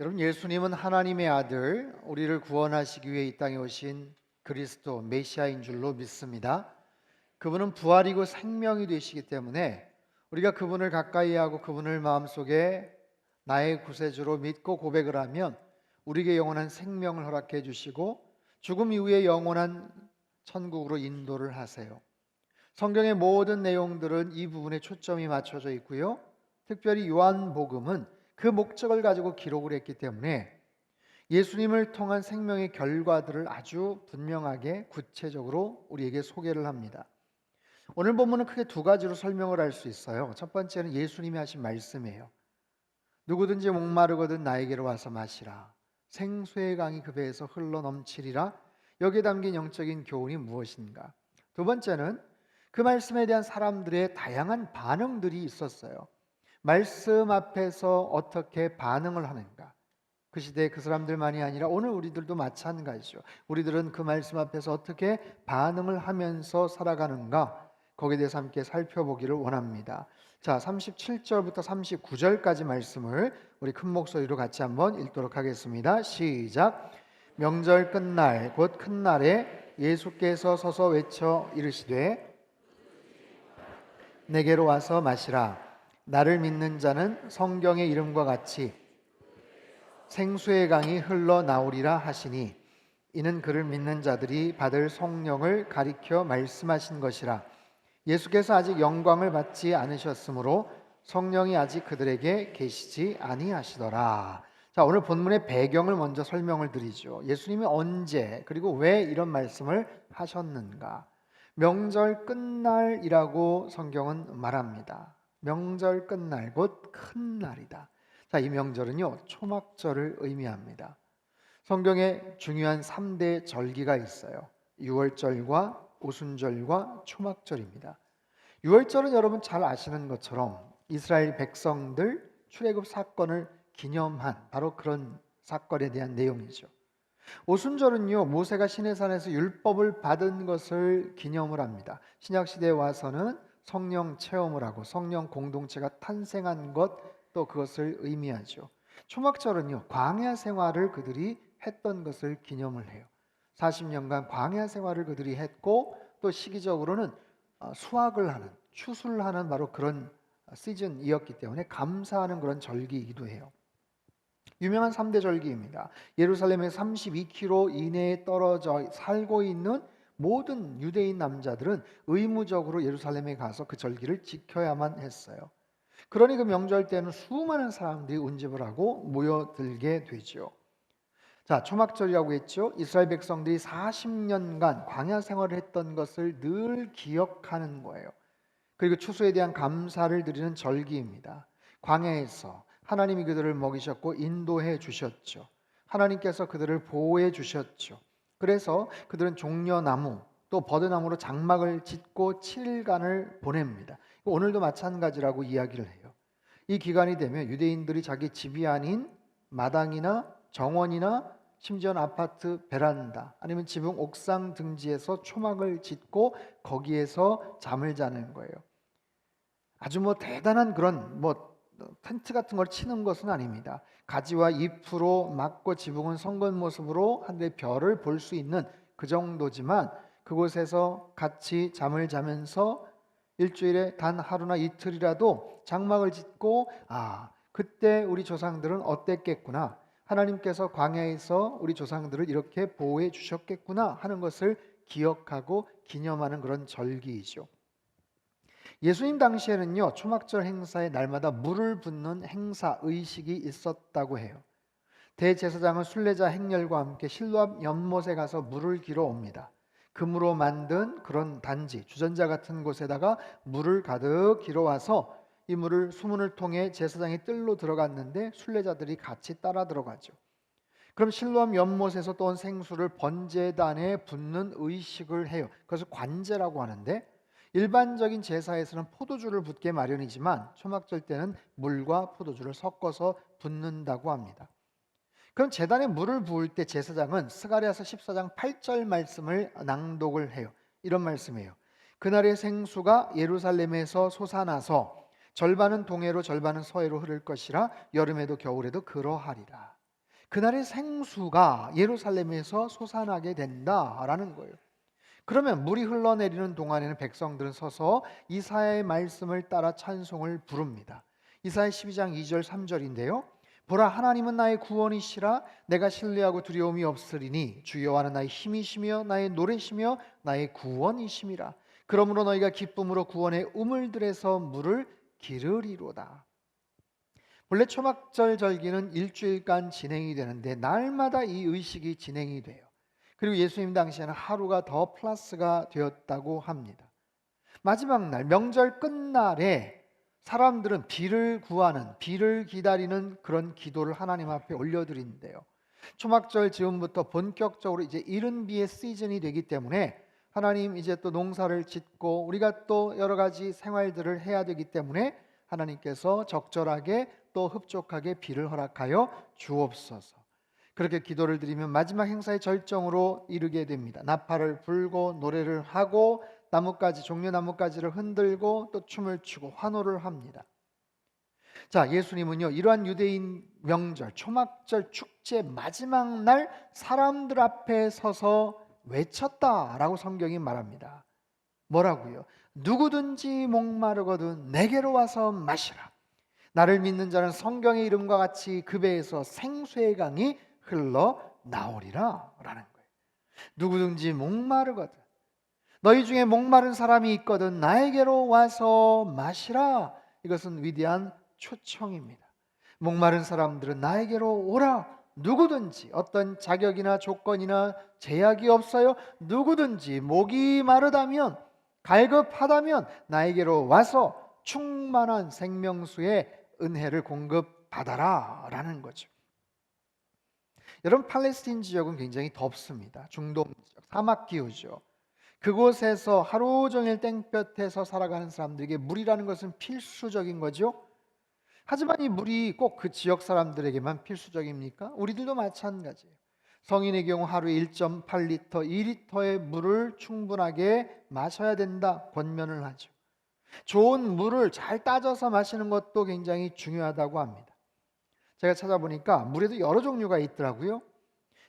여러분, 예수님은 하나님의 아들, 우리를 구원하시기 위해 이 땅에 오신 그리스도 메시아인 줄로 믿습니다. 그분은 부활이고 생명이 되시기 때문에 우리가 그분을 가까이 하고 그분을 마음속에 나의 구세주로 믿고 고백을 하면 우리에게 영원한 생명을 허락해 주시고 죽음 이후에 영원한 천국으로 인도를 하세요. 성경의 모든 내용들은 이 부분에 초점이 맞춰져 있고요. 특별히 요한복음은 그 목적을 가지고 기록을 했기 때문에 예수님을 통한 생명의 결과들을 아주 분명하게 구체적으로 우리에게 소개를 합니다. 오늘 본문은 크게 두 가지로 설명을 할 수 있어요. 첫 번째는 예수님이 하신 말씀이에요. 누구든지 목마르거든 나에게로 와서 마시라. 생수의 강이 그 배에서 흘러 넘치리라. 여기에 담긴 영적인 교훈이 무엇인가? 두 번째는 그 말씀에 대한 사람들의 다양한 반응들이 있었어요. 말씀 앞에서 어떻게 반응을 하는가? 그 시대의 그 사람들만이 아니라 오늘 우리들도 마찬가지죠. 우리들은 그 말씀 앞에서 어떻게 반응을 하면서 살아가는가? 거기에 대해서 함께 살펴보기를 원합니다. 자, 37절부터 39절까지 말씀을 우리 큰 목소리로 같이 한번 읽도록 하겠습니다. 시작. 명절 끝날 곧 큰 날에 예수께서 서서 외쳐 이르시되 내게로 와서 마시라. 나를 믿는 자는 성경의 이름과 같이 생수의 강이 흘러나오리라 하시니 이는 그를 믿는 자들이 받을 성령을 가리켜 말씀하신 것이라. 예수께서 아직 영광을 받지 않으셨으므로 성령이 아직 그들에게 계시지 아니하시더라. 자, 오늘 본문의 배경을 먼저 설명을 드리죠. 예수님이 언제 그리고 왜 이런 말씀을 하셨는가? 명절 끝날이라고 성경은 말합니다. 명절 끝날 곧 큰 날이다. 자, 이 명절은요 초막절을 의미합니다. 성경에 중요한 3대 절기가 있어요. 유월절과 오순절과 초막절입니다. 유월절은 여러분 잘 아시는 것처럼 이스라엘 백성들 출애굽 사건을 기념한 바로 그런 사건에 대한 내용이죠. 오순절은요 모세가 시내산에서 율법을 받은 것을 기념을 합니다. 신약시대에 와서는 성령 체험을 하고 성령 공동체가 탄생한 것, 또 그것을 의미하죠. 초막절은요 광야 생활을 그들이 했던 것을 기념을 해요. 40년간 광야 생활을 그들이 했고 또 시기적으로는 수확을 하는, 추수를 하는 바로 그런 시즌이었기 때문에 감사하는 그런 절기이기도 해요. 유명한 3대 절기입니다. 예루살렘에 32km 이내에 떨어져 살고 있는 모든 유대인 남자들은 의무적으로 예루살렘에 가서 그 절기를 지켜야만 했어요. 그러니 그 명절 때는 수많은 사람들이 운집을 하고 모여들게 되죠. 자, 초막절이라고 했죠. 이스라엘 백성들이 40년간 광야 생활을 했던 것을 늘 기억하는 거예요. 그리고 추수에 대한 감사를 드리는 절기입니다. 광야에서 하나님이 그들을 먹이셨고 인도해 주셨죠. 하나님께서 그들을 보호해 주셨죠. 그래서 그들은 종려나무 또 버드나무로 장막을 짓고 7일간을 보냅니다. 오늘도 마찬가지라고 이야기를 해요. 이 기간이 되면 유대인들이 자기 집이 아닌 마당이나 정원이나 심지어는 아파트 베란다 아니면 지붕 옥상 등지에서 초막을 짓고 거기에서 잠을 자는 거예요. 아주 대단한 그런 텐트 같은 걸 치는 것은 아닙니다. 가지와 잎으로 막고 지붕은 성건 모습으로 하늘의 별을 볼 수 있는 그 정도지만 그곳에서 같이 잠을 자면서 일주일에 단 하루나 이틀이라도 장막을 짓고 그때 우리 조상들은 어땠겠구나, 하나님께서 광야에서 우리 조상들을 이렇게 보호해 주셨겠구나 하는 것을 기억하고 기념하는 그런 절기이죠. 예수님 당시에는요 초막절 행사에 날마다 물을 붓는 행사 의식이 있었다고 해요. 대제사장은 순례자 행렬과 함께 실로암 연못에 가서 물을 길어 옵니다. 금으로 만든 그런 단지, 주전자 같은 곳에다가 물을 가득 길어 와서 이 물을 수문을 통해 제사장이 뜰로 들어갔는데 순례자들이 같이 따라 들어가죠. 그럼 실로암 연못에서 떠온 생수를 번제단에 붓는 의식을 해요. 그것을 관제라고 하는데 일반적인 제사에서는 포도주를 붓게 마련이지만 초막절 때는 물과 포도주를 섞어서 붓는다고 합니다. 그럼 제단에 물을 부을 때 제사장은 스가랴서 14장 8절 말씀을 낭독을 해요. 이런 말씀이에요. 그날의 생수가 예루살렘에서 솟아나서 절반은 동해로 절반은 서해로 흐를 것이라 여름에도 겨울에도 그러하리라. 그날의 생수가 예루살렘에서 솟아나게 된다라는 거예요. 그러면 물이 흘러내리는 동안에는 백성들은 서서 이사야의 말씀을 따라 찬송을 부릅니다. 이사야 12장 2절 3절인데요. 보라, 하나님은 나의 구원이시라. 내가 신뢰하고 두려움이 없으리니 주여와는 나의 힘이시며 나의 노래시며 나의 구원이심이라. 그러므로 너희가 기쁨으로 구원의 우물들에서 물을 기르리로다. 본래 초막절 절기는 일주일간 진행이 되는데 날마다 이 의식이 진행이 돼요. 그리고 예수님 당시에는 하루가 더 플러스가 되었다고 합니다. 마지막 날 명절 끝날에 사람들은 비를 구하는, 비를 기다리는 그런 기도를 하나님 앞에 올려드린대요. 초막절 즈음부터 본격적으로 이제 이른 비의 시즌이 되기 때문에 하나님 이제 또 농사를 짓고 우리가 또 여러 가지 생활들을 해야 되기 때문에 하나님께서 적절하게 또 흡족하게 비를 허락하여 주옵소서. 그렇게 기도를 드리면 마지막 행사의 절정으로 이르게 됩니다. 나팔을 불고 노래를 하고 나뭇가지, 종려나뭇가지를 흔들고 또 춤을 추고 환호를 합니다. 자, 예수님은요 이러한 유대인 명절 초막절 축제 마지막 날 사람들 앞에 서서 외쳤다라고 성경이 말합니다. 뭐라고요? 누구든지 목마르거든 내게로 와서 마시라. 나를 믿는 자는 성경의 이름과 같이 그 배에서 생수의 강이 흘러 나오리라 라는 거예요. 누구든지 목마르거든, 너희 중에 목마른 사람이 있거든 나에게로 와서 마시라. 이것은 위대한 초청입니다. 목마른 사람들은 나에게로 오라. 누구든지, 어떤 자격이나 조건이나 제약이 없어요. 누구든지 목이 마르다면, 갈급하다면 나에게로 와서 충만한 생명수의 은혜를 공급받아라 라는 거죠. 여러분, 팔레스틴 지역은 굉장히 덥습니다. 중동 지역, 사막 기후죠. 그곳에서 하루 종일 땡볕에서 살아가는 사람들에게 물이라는 것은 필수적인 거죠. 하지만 이 물이 꼭 그 지역 사람들에게만 필수적입니까? 우리들도 마찬가지예요. 성인의 경우 하루에 1.8리터, 2리터의 물을 충분하게 마셔야 된다 권면을 하죠. 좋은 물을 잘 따져서 마시는 것도 굉장히 중요하다고 합니다. 제가 찾아보니까 물에도 여러 종류가 있더라고요.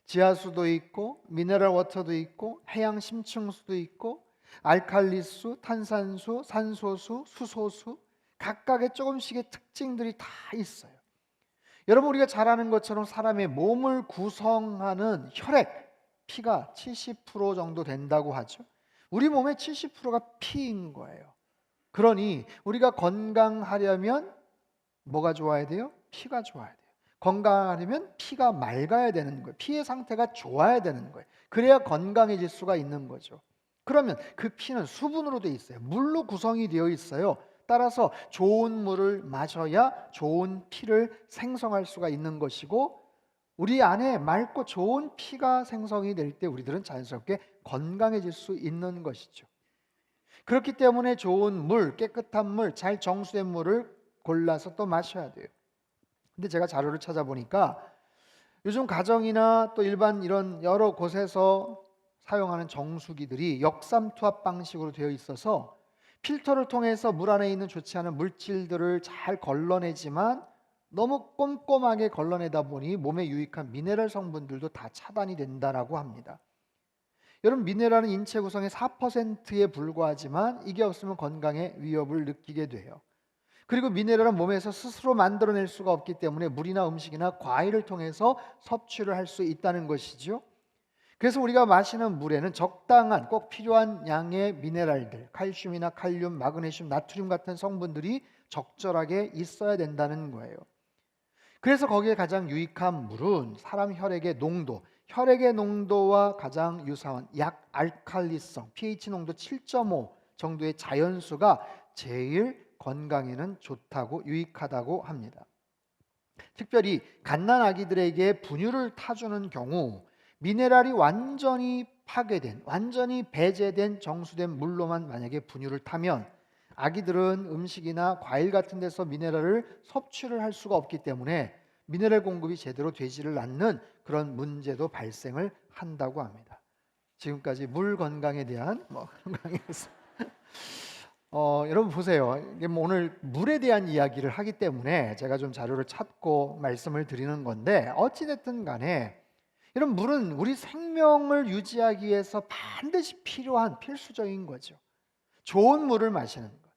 지하수도 있고 미네랄 워터도 있고 해양 심층수도 있고 알칼리수, 탄산수, 산소수, 수소수, 각각의 조금씩의 특징들이 다 있어요. 여러분, 우리가 잘 아는 것처럼 사람의 몸을 구성하는 혈액, 피가 70% 정도 된다고 하죠. 우리 몸의 70%가 피인 거예요. 그러니 우리가 건강하려면 뭐가 좋아야 돼요? 피가 좋아야 돼요. 건강하려면 피가 맑아야 되는 거예요. 피의 상태가 좋아야 되는 거예요. 그래야 건강해질 수가 있는 거죠. 그러면 그 피는 수분으로 되어 있어요. 물로 구성이 되어 있어요. 따라서 좋은 물을 마셔야 좋은 피를 생성할 수가 있는 것이고, 우리 안에 맑고 좋은 피가 생성이 될 때 우리들은 자연스럽게 건강해질 수 있는 것이죠. 그렇기 때문에 좋은 물, 깨끗한 물, 잘 정수된 물을 골라서 또 마셔야 돼요. 근데 제가 자료를 찾아보니까 요즘 가정이나 또 일반 이런 여러 곳에서 사용하는 정수기들이 역삼투압 방식으로 되어 있어서 필터를 통해서 물 안에 있는 좋지 않은 물질들을 잘 걸러내지만 너무 꼼꼼하게 걸러내다 보니 몸에 유익한 미네랄 성분들도 다 차단이 된다라고 합니다. 여러분, 미네랄은 인체 구성의 4%에 불과하지만 이게 없으면 건강에 위협을 느끼게 돼요. 그리고 미네랄은 몸에서 스스로 만들어낼 수가 없기 때문에 물이나 음식이나 과일을 통해서 섭취를 할 수 있다는 것이죠. 그래서 우리가 마시는 물에는 적당한 꼭 필요한 양의 미네랄들, 칼슘이나 칼륨, 마그네슘, 나트륨 같은 성분들이 적절하게 있어야 된다는 거예요. 그래서 거기에 가장 유익한 물은 사람 혈액의 농도와 가장 유사한 약 알칼리성, pH 농도 7.5 정도의 자연수가 제일 건강에는 좋다고, 유익하다고 합니다. 특별히 갓난 아기들에게 분유를 타주는 경우 미네랄이 완전히 파괴된, 완전히 배제된 정수된 물로만 만약에 분유를 타면 아기들은 음식이나 과일 같은 데서 미네랄을 섭취를 할 수가 없기 때문에 미네랄 공급이 제대로 되지를 않는 그런 문제도 발생을 한다고 합니다. 지금까지 물 건강에 대한 건강이었습니다. 여러분 보세요. 이게 뭐 오늘 물에 대한 이야기를 하기 때문에 제가 좀 자료를 찾고 말씀을 드리는 건데, 어찌됐든 간에 이런 물은 우리 생명을 유지하기 위해서 반드시 필요한 필수적인 거죠. 좋은 물을 마시는 것.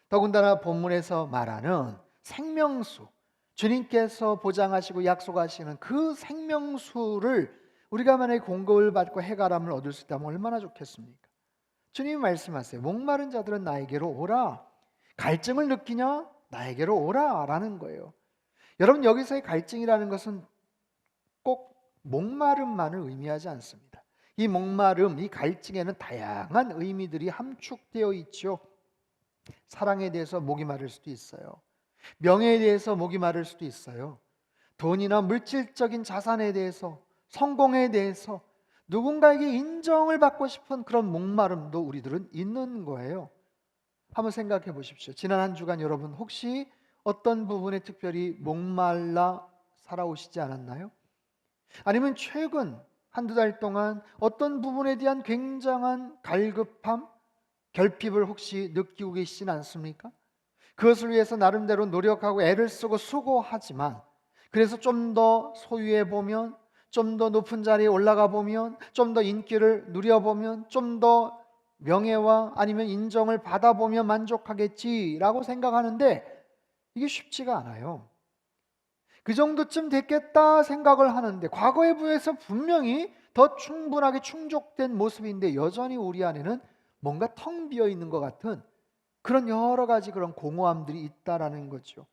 더군다나 본문에서 말하는 생명수, 주님께서 보장하시고 약속하시는 그 생명수를 우리가 만약에 공급을 받고 해가람을 얻을 수 있다면 얼마나 좋겠습니까? 주님이 말씀하세요. 목마른 자들은 나에게로 오라. 갈증을 느끼냐? 나에게로 오라 라는 거예요. 여러분, 여기서의 갈증이라는 것은 꼭 목마름만을 의미하지 않습니다. 이 목마름, 이 갈증에는 다양한 의미들이 함축되어 있죠. 사랑에 대해서 목이 마를 수도 있어요. 명예에 대해서 목이 마를 수도 있어요. 돈이나 물질적인 자산에 대해서, 성공에 대해서 누군가에게 인정을 받고 싶은 그런 목마름도 우리들은 있는 거예요. 한번 생각해 보십시오. 지난 한 주간 여러분 혹시 어떤 부분에 특별히 목말라 살아오시지 않았나요? 아니면 최근 한두 달 동안 어떤 부분에 대한 굉장한 갈급함, 결핍을 혹시 느끼고 계시진 않습니까? 그것을 위해서 나름대로 노력하고 애를 쓰고 수고하지만, 그래서 좀 더 소유해 보면, 좀 더 높은 자리에 올라가 보면, 좀 더 인기를 누려보면, 좀 더 명예와 아니면 인정을 받아보면 만족하겠지라고 생각하는데, 이게 쉽지가 않아요. 그 정도쯤 됐겠다 생각을 하는데, 과거에 비해서 분명히 더 충분하게 충족된 모습인데 여전히 우리 안에는 뭔가 텅 비어 있는 것 같은 그런 여러 가지 그런 공허함들이 있다라는 거죠.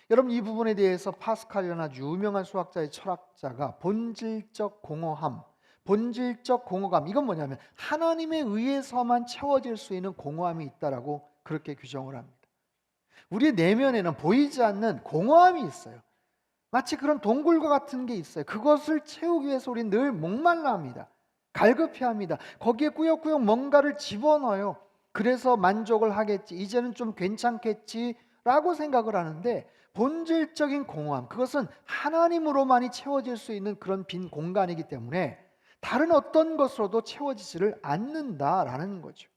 여러분, 이 부분에 대해서 파스칼이라는 아주 유명한 수학자의 철학자가 본질적 공허함, 본질적 공허감, 이건 뭐냐면 하나님에 의해서만 채워질 수 있는 공허함이 있다라고 그렇게 규정을 합니다. 우리 내면에는 보이지 않는 공허함이 있어요. 마치 그런 동굴과 같은 게 있어요. 그것을 채우기 위해서 우리는 늘 목말라 합니다. 갈급해합니다. 거기에 꾸역꾸역 뭔가를 집어넣어요. 그래서 만족을 하겠지, 이제는 좀 괜찮겠지라고 생각을 하는데, 본질적인 공허함, 그것은 하나님으로만이 채워질 수 있는 그런 빈 공간이기 때문에 다른 어떤 것으로도 채워지지를 않는다라는 거죠.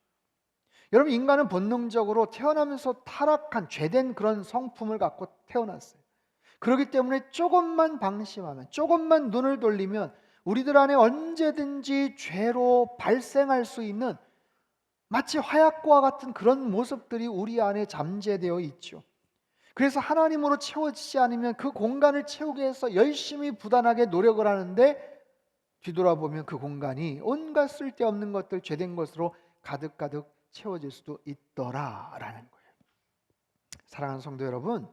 여러분, 인간은 본능적으로 태어나면서 타락한 죄된 그런 성품을 갖고 태어났어요. 그렇기 때문에 조금만 방심하면, 조금만 눈을 돌리면 우리들 안에 언제든지 죄로 발생할 수 있는 마치 화약과 같은 그런 모습들이 우리 안에 잠재되어 있죠. 그래서 하나님으로 채워지지 않으면 그 공간을 채우기 위해서 열심히 부단하게 노력을 하는데, 뒤돌아보면 그 공간이 온갖 쓸데없는 것들, 죄된 것으로 가득가득 채워질 수도 있더라라는 거예요. 사랑하는 성도 여러분,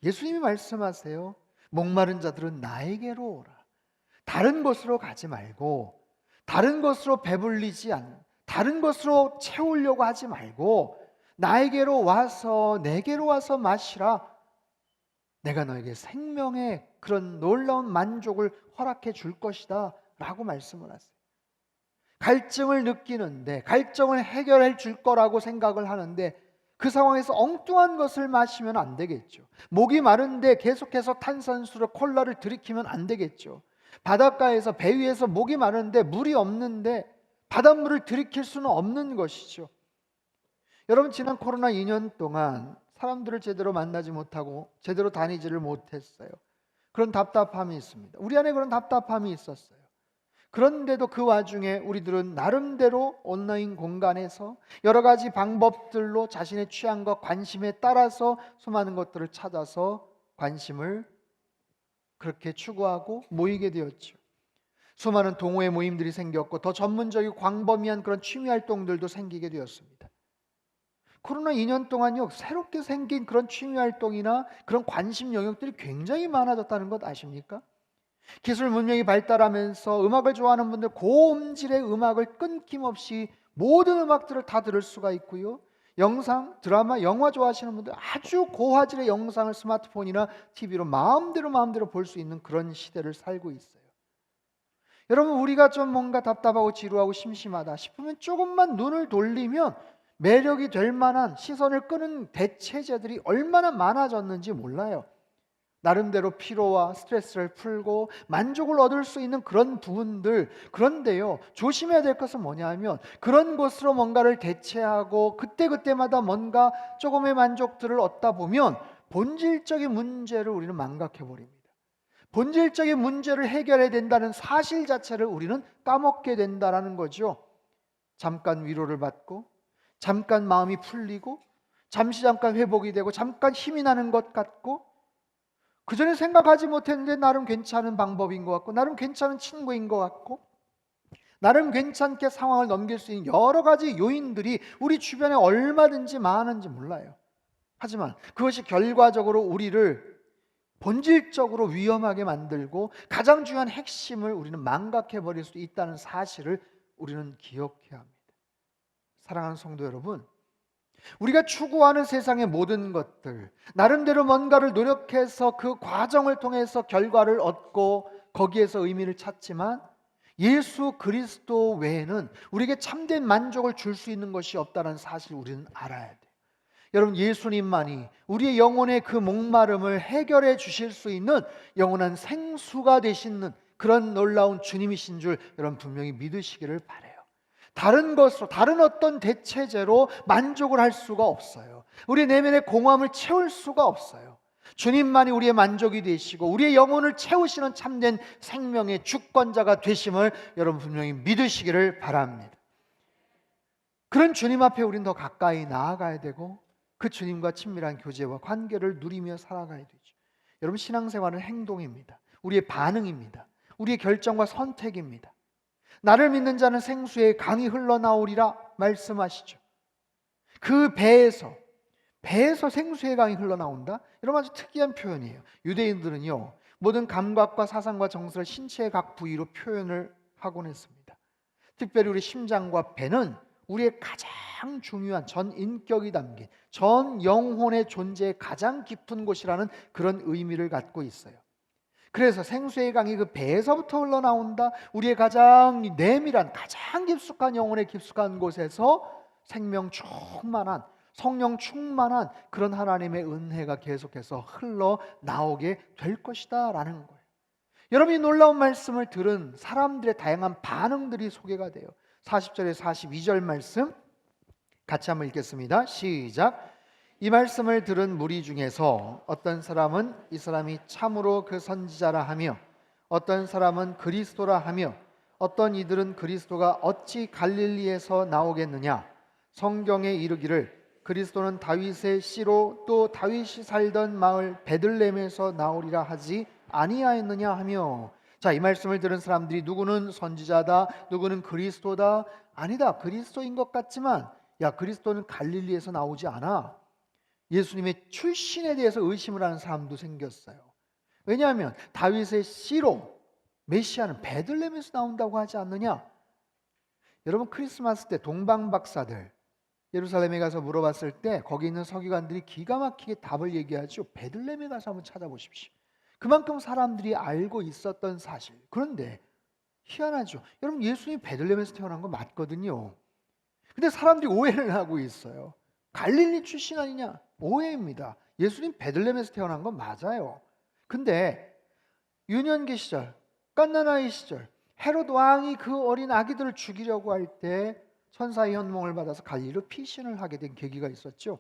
예수님이 말씀하세요. 목마른 자들은 나에게로 오라. 다른 곳으로 가지 말고, 다른 것으로 배불리지 않는, 다른 것으로 채우려고 하지 말고 나에게로 와서, 내게로 와서 마시라. 내가 너에게 생명의 그런 놀라운 만족을 허락해 줄 것이다 라고 말씀을 하세요. 갈증을 느끼는데, 갈증을 해결해 줄 거라고 생각을 하는데, 그 상황에서 엉뚱한 것을 마시면 안 되겠죠. 목이 마른데 계속해서 탄산수를, 콜라를 들이키면 안 되겠죠. 바닷가에서, 배 위에서 목이 마른데 물이 없는데 바닷물을 들이킬 수는 없는 것이죠. 여러분, 지난 코로나 2년 동안 사람들을 제대로 만나지 못하고 제대로 다니지를 못했어요. 그런 답답함이 있습니다. 우리 안에 그런 답답함이 있었어요. 그런데도 그 와중에 우리들은 나름대로 온라인 공간에서 여러 가지 방법들로 자신의 취향과 관심에 따라서 수많은 것들을 찾아서 관심을 그렇게 추구하고 모이게 되었죠. 수많은 동호회 모임들이 생겼고 더 전문적이고 광범위한 그런 취미 활동들도 생기게 되었습니다. 코로나 2년 동안요, 새롭게 생긴 그런 취미 활동이나 그런 관심 영역들이 굉장히 많아졌다는 것 아십니까? 기술 문명이 발달하면서 음악을 좋아하는 분들, 고음질의 음악을 끊김없이 모든 음악들을 다 들을 수가 있고요. 영상, 드라마, 영화 좋아하시는 분들 아주 고화질의 영상을 스마트폰이나 TV로 마음대로 볼 수 있는 그런 시대를 살고 있어요. 여러분, 우리가 좀 뭔가 답답하고 지루하고 심심하다 싶으면 조금만 눈을 돌리면 매력이 될 만한, 시선을 끄는 대체제들이 얼마나 많아졌는지 몰라요. 나름대로 피로와 스트레스를 풀고 만족을 얻을 수 있는 그런 부분들. 그런데요, 조심해야 될 것은 뭐냐 하면 그런 것으로 뭔가를 대체하고 그때그때마다 뭔가 조금의 만족들을 얻다 보면 본질적인 문제를 우리는 망각해버립니다. 본질적인 문제를 해결해야 된다는 사실 자체를 우리는 까먹게 된다는 거죠. 잠깐 위로를 받고, 잠깐 마음이 풀리고, 잠깐 회복이 되고, 잠깐 힘이 나는 것 같고, 그전에 생각하지 못했는데 나름 괜찮은 방법인 것 같고, 나름 괜찮은 친구인 것 같고, 나름 괜찮게 상황을 넘길 수 있는 여러 가지 요인들이 우리 주변에 얼마든지 많은지 몰라요. 하지만 그것이 결과적으로 우리를 본질적으로 위험하게 만들고 가장 중요한 핵심을 우리는 망각해버릴 수 있다는 사실을 우리는 기억해야 합니다. 사랑하는 성도 여러분, 우리가 추구하는 세상의 모든 것들, 나름대로 뭔가를 노력해서 그 과정을 통해서 결과를 얻고 거기에서 의미를 찾지만 예수 그리스도 외에는 우리에게 참된 만족을 줄 수 있는 것이 없다는 사실을 우리는 알아야 돼요. 여러분, 예수님만이 우리의 영혼의 그 목마름을 해결해 주실 수 있는 영원한 생수가 되시는 그런 놀라운 주님이신 줄 여러분 분명히 믿으시기를 바라요. 다른 것으로, 다른 어떤 대체제로 만족을 할 수가 없어요. 우리 내면의 공허함을 채울 수가 없어요. 주님만이 우리의 만족이 되시고 우리의 영혼을 채우시는 참된 생명의 주권자가 되심을 여러분 분명히 믿으시기를 바랍니다. 그런 주님 앞에 우리는 더 가까이 나아가야 되고 그 주님과 친밀한 교제와 관계를 누리며 살아가야 되죠. 여러분, 신앙생활은 행동입니다. 우리의 반응입니다. 우리의 결정과 선택입니다. 나를 믿는 자는 생수의 강이 흘러나오리라 말씀하시죠. 그 배에서 생수의 강이 흘러나온다? 여러분, 아주 특이한 표현이에요. 유대인들은요, 모든 감각과 사상과 정서를 신체의 각 부위로 표현을 하곤 했습니다. 특별히 우리 심장과 배는 우리의 가장 중요한 전 인격이 담긴 전 영혼의 존재의 가장 깊은 곳이라는 그런 의미를 갖고 있어요. 그래서 생수의 강이 그 배에서부터 흘러나온다. 우리의 가장 내밀한, 가장 깊숙한 영혼의 깊숙한 곳에서 생명 충만한, 성령 충만한 그런 하나님의 은혜가 계속해서 흘러나오게 될 것이다 라는 거예요. 여러분이 놀라운 말씀을 들은 사람들의 다양한 반응들이 소개가 돼요. 40절에서 42절 말씀 같이 한번 읽겠습니다. 시작. 이 말씀을 들은 무리 중에서 어떤 사람은 이 사람이 참으로 그 선지자라 하며 어떤 사람은 그리스도라 하며 어떤 이들은 그리스도가 어찌 갈릴리에서 나오겠느냐, 성경에 이르기를 그리스도는 다윗의 씨로 또 다윗이 살던 마을 베들레헴에서 나오리라 하지 아니하였느냐 하며. 자, 이 말씀을 들은 사람들이 누구는 선지자다, 누구는 그리스도다, 아니다 그리스도인 것 같지만 야, 그리스도는 갈릴리에서 나오지 않아. 예수님의 출신에 대해서 의심을 하는 사람도 생겼어요. 왜냐하면 다윗의 씨로 메시아는 베들레헴에서 나온다고 하지 않느냐. 여러분, 크리스마스 때 동방박사들 예루살렘에 가서 물어봤을 때 거기 있는 서기관들이 기가 막히게 답을 얘기하죠. 베들레헴에 가서 한번 찾아보십시오. 그만큼 사람들이 알고 있었던 사실. 그런데 희한하죠. 여러분, 예수님이 베들레헴에서 태어난 건 맞거든요. 근데 사람들이 오해를 하고 있어요. 갈릴리 출신 아니냐? 오해입니다. 예수님 베들레헴에서 태어난 건 맞아요. 근데 유년기 시절, 갓난아이 시절 헤롯 왕이 그 어린 아기들을 죽이려고 할 때 천사의 현몽을 받아서 갈릴리로 피신을 하게 된 계기가 있었죠.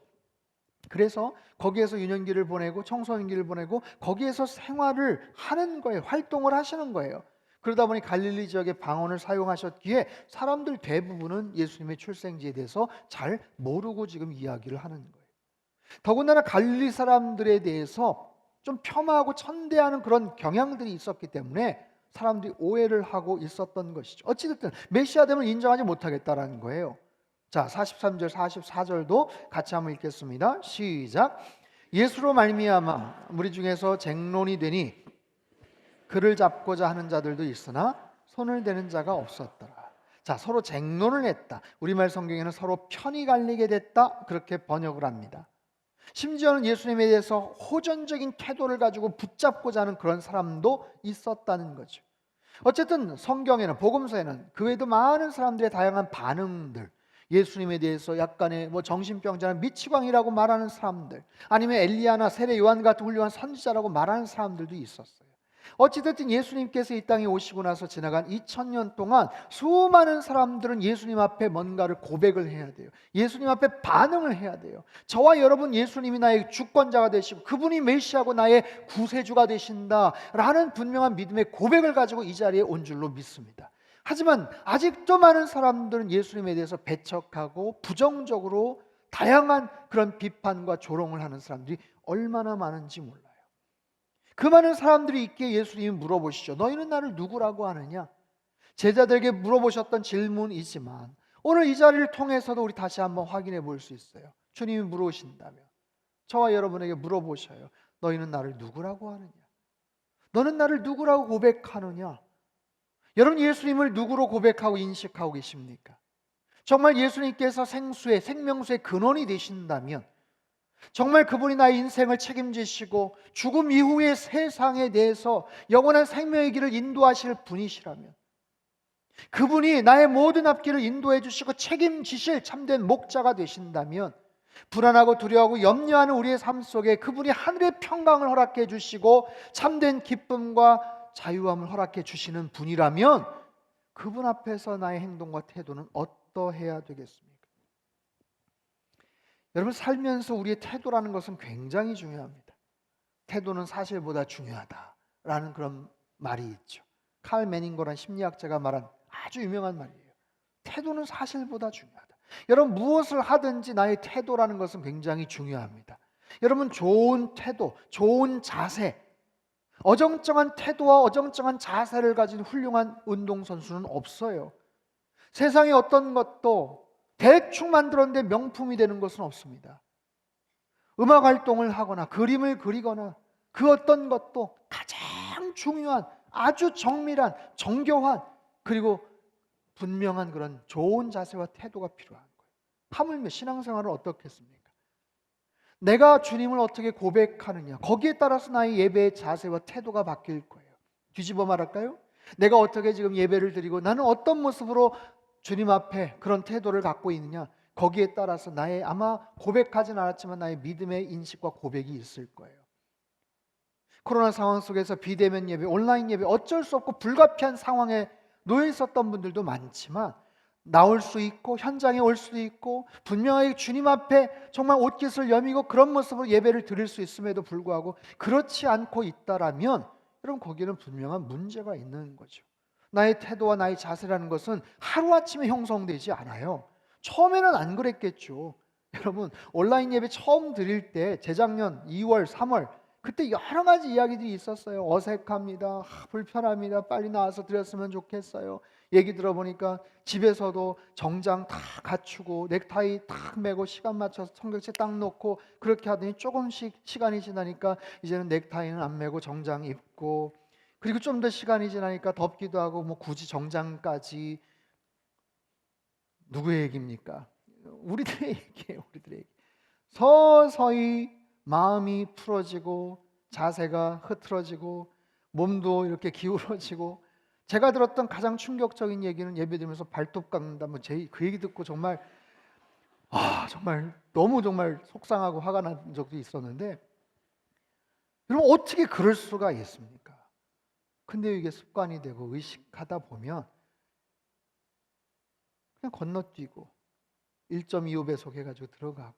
그래서 거기에서 유년기를 보내고 청소년기를 보내고 거기에서 생활을 하는 거예요. 활동을 하시는 거예요. 그러다 보니 갈릴리 지역의 방언을 사용하셨기에 사람들 대부분은 예수님의 출생지에 대해서 잘 모르고 지금 이야기를 하는 거예요. 더군다나 갈릴리 사람들에 대해서 좀 폄하하고 천대하는 그런 경향들이 있었기 때문에 사람들이 오해를 하고 있었던 것이죠. 어찌됐든 메시아됨을 인정하지 못하겠다라는 거예요. 자, 43절 44절도 같이 한번 읽겠습니다. 시작. 예수로 말미암아 무리 중에서 쟁론이 되니 그를 잡고자 하는 자들도 있으나 손을 대는 자가 없었더라. 자, 서로 쟁론을 했다. 우리말 성경에는 서로 편이 갈리게 됐다, 그렇게 번역을 합니다. 심지어는 예수님에 대해서 호전적인 태도를 가지고 붙잡고자 하는 그런 사람도 있었다는 거죠. 어쨌든 성경에는, 복음서에는 그 외에도 많은 사람들의 다양한 반응들, 예수님에 대해서 약간의 정신병자나 미치광이라고 말하는 사람들, 아니면 엘리야나 세례 요한 같은 훌륭한 선지자라고 말하는 사람들도 있었어요. 어찌됐든 예수님께서 이 땅에 오시고 나서 지나간 2000년 동안 수많은 사람들은 예수님 앞에 뭔가를 고백을 해야 돼요. 예수님 앞에 반응을 해야 돼요. 저와 여러분, 예수님이 나의 주권자가 되시고 그분이 메시아고 나의 구세주가 되신다라는 분명한 믿음의 고백을 가지고 이 자리에 온 줄로 믿습니다. 하지만 아직도 많은 사람들은 예수님에 대해서 배척하고 부정적으로 다양한 그런 비판과 조롱을 하는 사람들이 얼마나 많은지 몰라요. 그 많은 사람들이 있기에 예수님이 물어보시죠. 너희는 나를 누구라고 하느냐? 제자들에게 물어보셨던 질문이지만 오늘 이 자리를 통해서도 우리 다시 한번 확인해 볼 수 있어요. 주님이 물으신다면 저와 여러분에게 물어보셔요. 너희는 나를 누구라고 하느냐? 너는 나를 누구라고 고백하느냐? 여러분, 예수님을 누구로 고백하고 인식하고 계십니까? 정말 예수님께서 생수의 생명수의 근원이 되신다면, 정말 그분이 나의 인생을 책임지시고 죽음 이후의 세상에 대해서 영원한 생명의 길을 인도하실 분이시라면, 그분이 나의 모든 앞길을 인도해 주시고 책임지실 참된 목자가 되신다면, 불안하고 두려워하고 염려하는 우리의 삶 속에 그분이 하늘의 평강을 허락해 주시고 참된 기쁨과 자유함을 허락해 주시는 분이라면, 그분 앞에서 나의 행동과 태도는 어떠해야 되겠습니까? 여러분, 살면서 우리의 태도라는 것은 굉장히 중요합니다. 태도는 사실보다 중요하다라는 그런 말이 있죠. 칼 매닝거라는 심리학자가 말한 아주 유명한 말이에요. 태도는 사실보다 중요하다. 여러분, 무엇을 하든지 나의 태도라는 것은 굉장히 중요합니다. 여러분, 좋은 태도, 좋은 자세, 어정쩡한 태도와 어정쩡한 자세를 가진 훌륭한 운동선수는 없어요. 세상에 어떤 것도 대충 만들었는데 명품이 되는 것은 없습니다. 음악 활동을 하거나 그림을 그리거나 그 어떤 것도 가장 중요한, 아주 정밀한, 정교한, 그리고 분명한 그런 좋은 자세와 태도가 필요한 거예요. 하물며 신앙생활은 어떻겠습니까? 내가 주님을 어떻게 고백하느냐, 거기에 따라서 나의 예배의 자세와 태도가 바뀔 거예요. 뒤집어 말할까요? 내가 어떻게 지금 예배를 드리고 나는 어떤 모습으로 주님 앞에 그런 태도를 갖고 있느냐, 거기에 따라서 나의, 아마 고백하진 않았지만 나의 믿음의 인식과 고백이 있을 거예요. 코로나 상황 속에서 비대면 예배, 온라인 예배, 어쩔 수 없고 불가피한 상황에 놓여 있었던 분들도 많지만, 나올 수 있고 현장에 올 수도 있고 분명하게 주님 앞에 정말 옷깃을 여미고 그런 모습으로 예배를 드릴 수 있음에도 불구하고 그렇지 않고 있다라면, 여러분, 거기는 분명한 문제가 있는 거죠. 나의 태도와 나의 자세라는 것은 하루아침에 형성되지 않아요. 처음에는 안 그랬겠죠. 여러분, 온라인 예배 처음 드릴 때 재작년 2월, 3월 그때 여러 가지 이야기들이 있었어요. 어색합니다. 불편합니다. 빨리 나와서 드렸으면 좋겠어요. 얘기 들어보니까 집에서도 정장 다 갖추고 넥타이 딱 매고 시간 맞춰서 청경채 딱 놓고 그렇게 하더니 조금씩 시간이 지나니까 이제는 넥타이는 안 매고 정장 입고, 그리고 좀 더 시간이 지나니까 덥기도 하고 굳이 정장까지. 누구의 얘기입니까? 우리들의 얘기예요. 우리들의 얘기. 서서히 마음이 풀어지고 자세가 흐트러지고 몸도 이렇게 기울어지고, 제가 들었던 가장 충격적인 얘기는 예배드리면서 발톱 깎는다, 그 얘기 듣고 정말 정말 너무 정말 속상하고 화가 난 적도 있었는데, 여러분, 어떻게 그럴 수가 있습니까? 근데 이게 습관이 되고 의식하다 보면 그냥 건너뛰고 1.25배속 해가지고 들어가고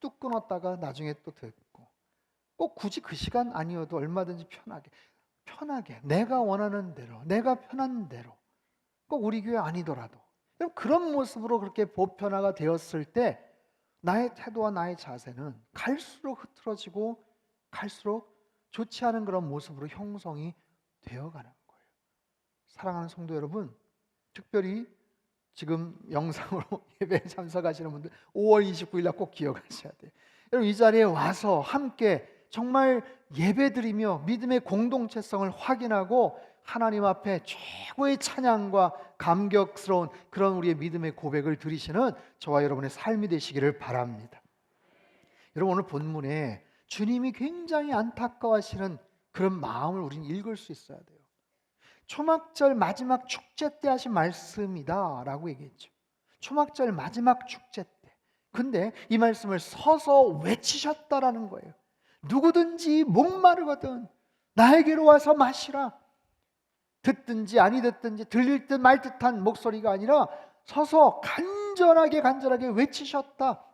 뚝 끊었다가 나중에 또 듣고, 꼭 굳이 그 시간 아니어도 얼마든지 편하게 내가 원하는 대로, 내가 편한 대로, 꼭 우리 교회 아니더라도 그런 모습으로 그렇게 보편화가 되었을 때 나의 태도와 나의 자세는 갈수록 흐트러지고 갈수록 좋지 않은 그런 모습으로 형성이 되어가는 거예요. 사랑하는 성도 여러분, 특별히 지금 영상으로 예배에 참석하시는 분들 5월 29일 날 꼭 기억하셔야 돼요. 여러분, 이 자리에 와서 함께 정말 예배드리며 믿음의 공동체성을 확인하고 하나님 앞에 최고의 찬양과 감격스러운 그런 우리의 믿음의 고백을 드리시는 저와 여러분의 삶이 되시기를 바랍니다. 여러분, 오늘 본문에 주님이 굉장히 안타까워하시는 그런 마음을 우리는 읽을 수 있어야 돼요. 초막절 마지막 축제 때 하신 말씀이다 라고 얘기했죠. 초막절 마지막 축제 때. 근데 이 말씀을 서서 외치셨다라는 거예요. 누구든지 목마르거든 나에게로 와서 마시라. 듣든지 아니 듣든지 들릴 듯 말 듯한 목소리가 아니라 서서 간절하게 외치셨다.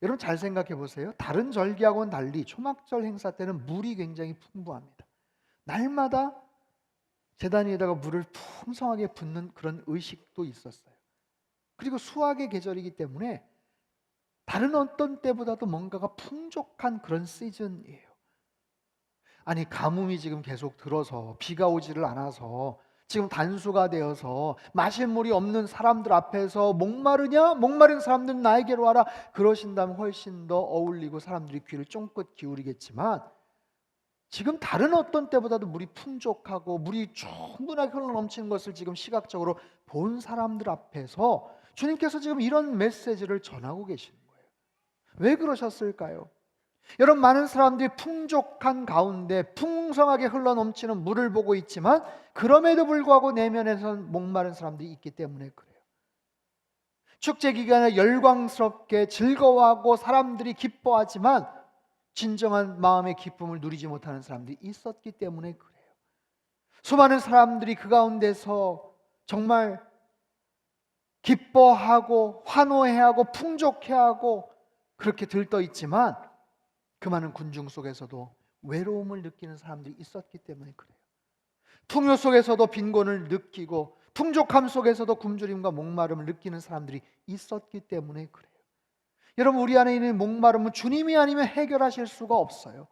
여러분 잘 생각해 보세요. 다른 절기하고는 달리 초막절 행사 때는 물이 굉장히 풍부합니다. 날마다 제단 위에다가 물을 풍성하게 붓는 그런 의식도 있었어요. 그리고 수확의 계절이기 때문에 다른 어떤 때보다도 뭔가가 풍족한 그런 시즌이에요. 아니 가뭄이 지금 계속 들어서 비가 오지를 않아서 지금 단수가 되어서 마실 물이 없는 사람들 앞에서 목마르냐? 목마른 사람들은 나에게로 와라. 그러신다면 훨씬 더 어울리고 사람들이 귀를 쫑긋 기울이겠지만 지금 다른 어떤 때보다도 물이 풍족하고 물이 충분하게 흘러넘치는 것을 지금 시각적으로 본 사람들 앞에서 주님께서 지금 이런 메시지를 전하고 계시는 거예요. 왜 그러셨을까요? 여러분 많은 사람들이 풍족한 가운데 풍성하게 흘러넘치는 물을 보고 있지만 그럼에도 불구하고 내면에선 목마른 사람들이 있기 때문에 그래요. 축제 기간에 열광스럽게 즐거워하고 사람들이 기뻐하지만 진정한 마음의 기쁨을 누리지 못하는 사람들이 있었기 때문에 그래요. 수많은 사람들이 그 가운데서 정말 기뻐하고 환호해하고 풍족해하고 그렇게 들떠 있지만 그 많은 군중 속에서도 외로움을 느끼는 사람들이 있었기 때문에 그래요. 풍요 속에서도 빈곤을 느끼고 풍족함 속에서도 굶주림과 목마름을 느끼는 사람들이 있었기 때문에 그래요. 여러분 우리 안에 있는 목마름은 주님이 아니면 해결하실 수가 없어요.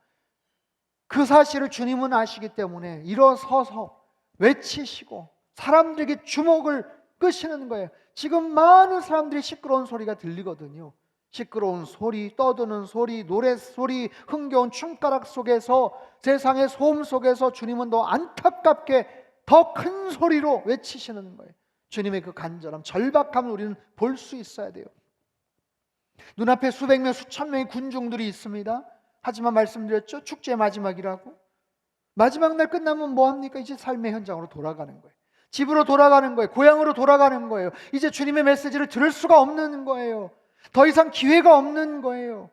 그 사실을 주님은 아시기 때문에 일어서서 외치시고 사람들에게 주목을 끄시는 거예요. 지금 많은 사람들이 시끄러운 소리가 들리거든요. 시끄러운 소리, 떠드는 소리, 노랫소리, 흥겨운 춤가락 속에서 세상의 소음 속에서 주님은 더 안타깝게 더 큰 소리로 외치시는 거예요. 주님의 그 간절함, 절박함을 우리는 볼 수 있어야 돼요. 눈앞에 수백 명, 수천 명의 군중들이 있습니다. 하지만 말씀드렸죠? 축제의 마지막이라고. 마지막 날 끝나면 뭐합니까? 이제 삶의 현장으로 돌아가는 거예요. 집으로 돌아가는 거예요. 고향으로 돌아가는 거예요. 이제 주님의 메시지를 들을 수가 없는 거예요. 더 이상 기회가 없는 거예요.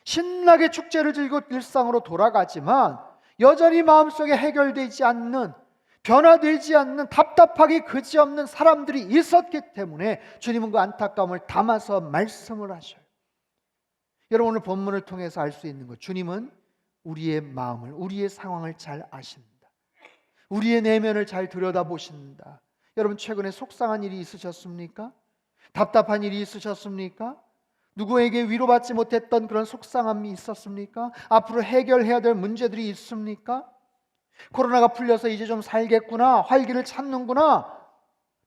신나게 축제를 즐기고 일상으로 돌아가지만 여전히 마음속에 해결되지 않는, 변화되지 않는, 답답하기 그지없는 사람들이 있었기 때문에 주님은 그 안타까움을 담아서 말씀을 하셔요. 여러분 오늘 본문을 통해서 알 수 있는 것, 주님은 우리의 마음을, 우리의 상황을 잘 아신다. 우리의 내면을 잘 들여다보신다. 여러분 최근에 속상한 일이 있으셨습니까? 답답한 일이 있으셨습니까? 누구에게 위로받지 못했던 그런 속상함이 있었습니까? 앞으로 해결해야 될 문제들이 있습니까? 코로나가 풀려서 이제 좀 살겠구나, 활기를 찾는구나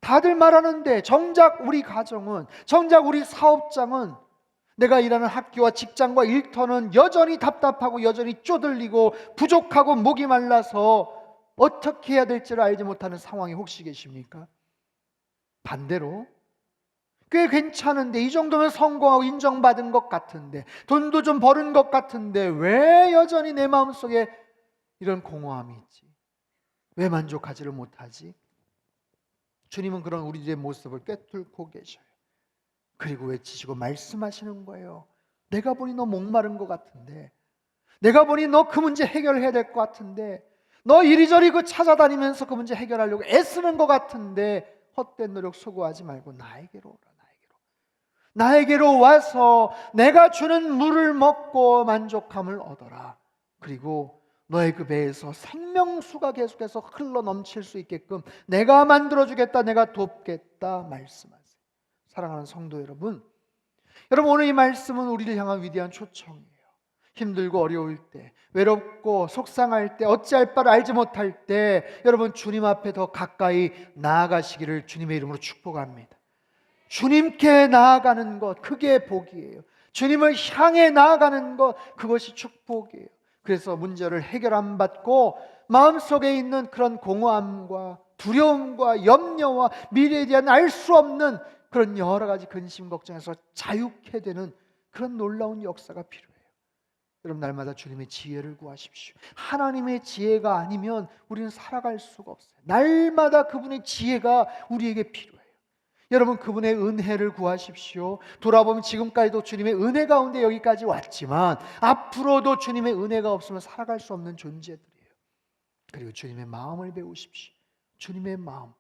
다들 말하는데 정작 우리 가정은, 정작 우리 사업장은, 내가 일하는 학교와 직장과 일터는 여전히 답답하고 여전히 쪼들리고 부족하고 목이 말라서 어떻게 해야 될지를 알지 못하는 상황에 혹시 계십니까? 반대로 꽤 괜찮은데, 이 정도면 성공하고 인정받은 것 같은데, 돈도 좀 버는 것 같은데 왜 여전히 내 마음속에 이런 공허함이 있지? 왜 만족하지를 못하지? 주님은 그런 우리들의 모습을 꿰뚫고 계셔요. 그리고 외치시고 말씀하시는 거예요. 내가 보니 너 목마른 것 같은데, 내가 보니 너 그 문제 해결해야 될 것 같은데, 너 이리저리 그 찾아다니면서 그 문제 해결하려고 애쓰는 것 같은데 헛된 노력 수고하지 말고 나에게로 오라. 나에게로 와서 내가 주는 물을 먹고 만족함을 얻어라. 그리고 너의 그 배에서 생명수가 계속해서 흘러 넘칠 수 있게끔 내가 만들어주겠다, 내가 돕겠다 말씀하세요. 사랑하는 성도 여러분, 여러분 오늘 이 말씀은 우리를 향한 위대한 초청이에요. 힘들고 어려울 때, 외롭고 속상할 때, 어찌할 바를 알지 못할 때 여러분 주님 앞에 더 가까이 나아가시기를 주님의 이름으로 축복합니다. 주님께 나아가는 것, 그게 복이에요. 주님을 향해 나아가는 것, 그것이 축복이에요. 그래서 문제를 해결 안 받고 마음속에 있는 그런 공허함과 두려움과 염려와 미래에 대한 알 수 없는 그런 여러 가지 근심 걱정에서 자유케 되는 그런 놀라운 역사가 필요해요. 여러분 날마다 주님의 지혜를 구하십시오. 하나님의 지혜가 아니면 우리는 살아갈 수가 없어요. 날마다 그분의 지혜가 우리에게 필요해요. 여러분, 그분의 은혜를 구하십시오. 돌아보면 지금까지도 주님의 은혜 가운데 여기까지 왔지만 앞으로도 주님의 은혜가 없으면 살아갈 수 없는 존재들이에요. 그리고 주님의 마음을 배우십시오. 주님의 마음,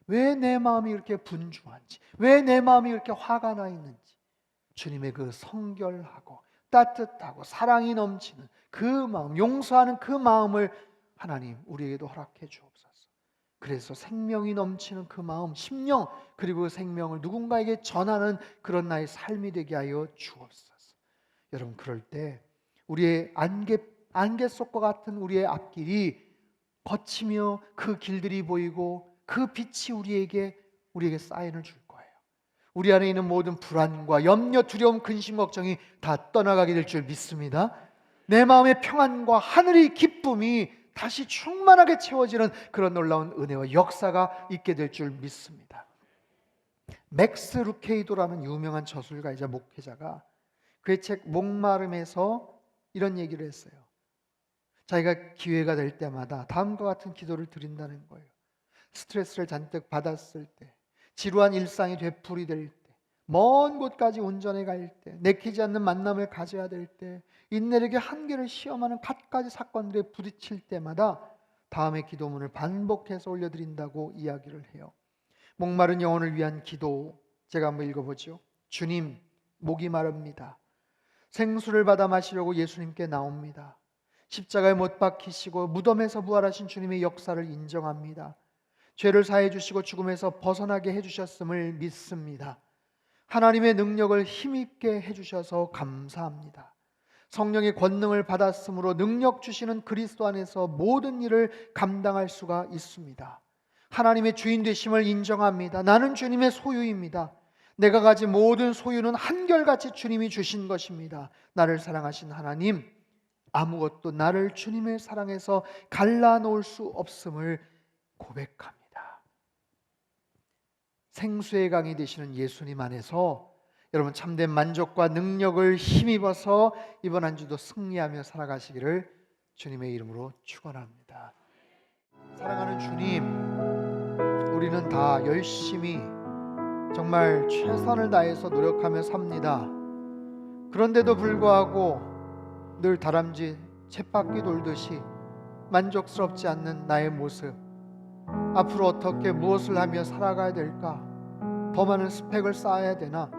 왜 내 마음이 이렇게 분주한지, 왜 내 마음이 이렇게 화가 나 있는지, 주님의 그 성결하고 따뜻하고 사랑이 넘치는 그 마음, 용서하는 그 마음을 하나님 우리에게도 허락해 주옵소서. 그래서 생명이 넘치는 그 마음, 심령, 그리고 그 생명을 누군가에게 전하는 그런 나의 삶이 되게 하여 주옵소서. 여러분, 그럴 때 우리의 안개 속과 같은 우리의 앞길이 거치며 그 길들이 보이고 그 빛이 우리에게 사인을 줄 거예요. 우리 안에 있는 모든 불안과 염려, 두려움, 근심, 걱정이 다 떠나가게 될 줄 믿습니다. 내 마음의 평안과 하늘의 기쁨이 다시 충만하게 채워지는 그런 놀라운 은혜와 역사가 있게 될 줄 믿습니다. 맥스 루케이도라는 유명한 저술가이자 목회자가 그의 책 목마름에서 이런 얘기를 했어요. 자기가 기회가 될 때마다 다음과 같은 기도를 드린다는 거예요. 스트레스를 잔뜩 받았을 때, 지루한 일상이 되풀이될 때, 먼 곳까지 운전해 갈 때, 내키지 않는 만남을 가져야 될 때, 인내력의 한계를 시험하는 갖가지 사건들에 부딪힐 때마다 다음의 기도문을 반복해서 올려드린다고 이야기를 해요. 목마른 영혼을 위한 기도, 제가 한번 읽어보죠. 주님, 목이 마릅니다. 생수를 받아 마시려고 예수님께 나옵니다. 십자가에 못 박히시고 무덤에서 부활하신 주님의 역사를 인정합니다. 죄를 사해 주시고 죽음에서 벗어나게 해주셨음을 믿습니다. 하나님의 능력을 힘있게 해주셔서 감사합니다. 성령의 권능을 받았으므로 능력 주시는 그리스도 안에서 모든 일을 감당할 수가 있습니다. 하나님의 주인 되심을 인정합니다. 나는 주님의 소유입니다. 내가 가진 모든 소유는 한결같이 주님이 주신 것입니다. 나를 사랑하신 하나님, 아무것도 나를 주님의 사랑에서 갈라놓을 수 없음을 고백합니다. 생수의 강이 되시는 예수님 안에서 여러분 참된 만족과 능력을 힘입어서 이번 한 주도 승리하며 살아가시기를 주님의 이름으로 축원합니다. 사랑하는 주님, 우리는 다 열심히 정말 최선을 다해서 노력하며 삽니다. 그런데도 불구하고 늘 다람쥐 쳇바퀴 돌듯이 만족스럽지 않는 나의 모습, 앞으로 어떻게 무엇을 하며 살아가야 될까? 더 많은 스펙을 쌓아야 되나?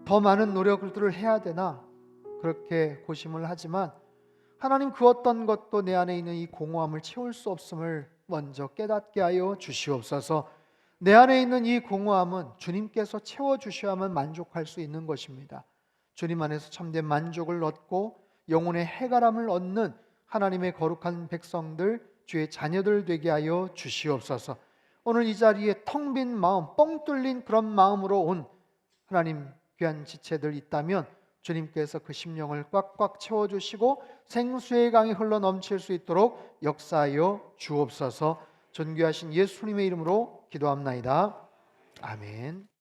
더 많은 노력들을 해야 되나? 그렇게 고심을 하지만 하나님, 그 어떤 것도 내 안에 있는 이 공허함을 채울 수 없음을 먼저 깨닫게 하여 주시옵소서. 내 안에 있는 이 공허함은 주님께서 채워주셔야만 만족할 수 있는 것입니다. 주님 안에서 참된 만족을 얻고 영혼의 해갈함을 얻는 하나님의 거룩한 백성들, 주의 자녀들 되게 하여 주시옵소서. 오늘 이 자리에 텅 빈 마음, 뻥 뚫린 그런 마음으로 온 하나님 귀한 지체들 있다면 주님께서 그 심령을 꽉꽉 채워주시고 생수의 강이 흘러 넘칠 수 있도록 역사하여 주옵소서. 존귀하신 예수님의 이름으로 기도합나이다. 아멘.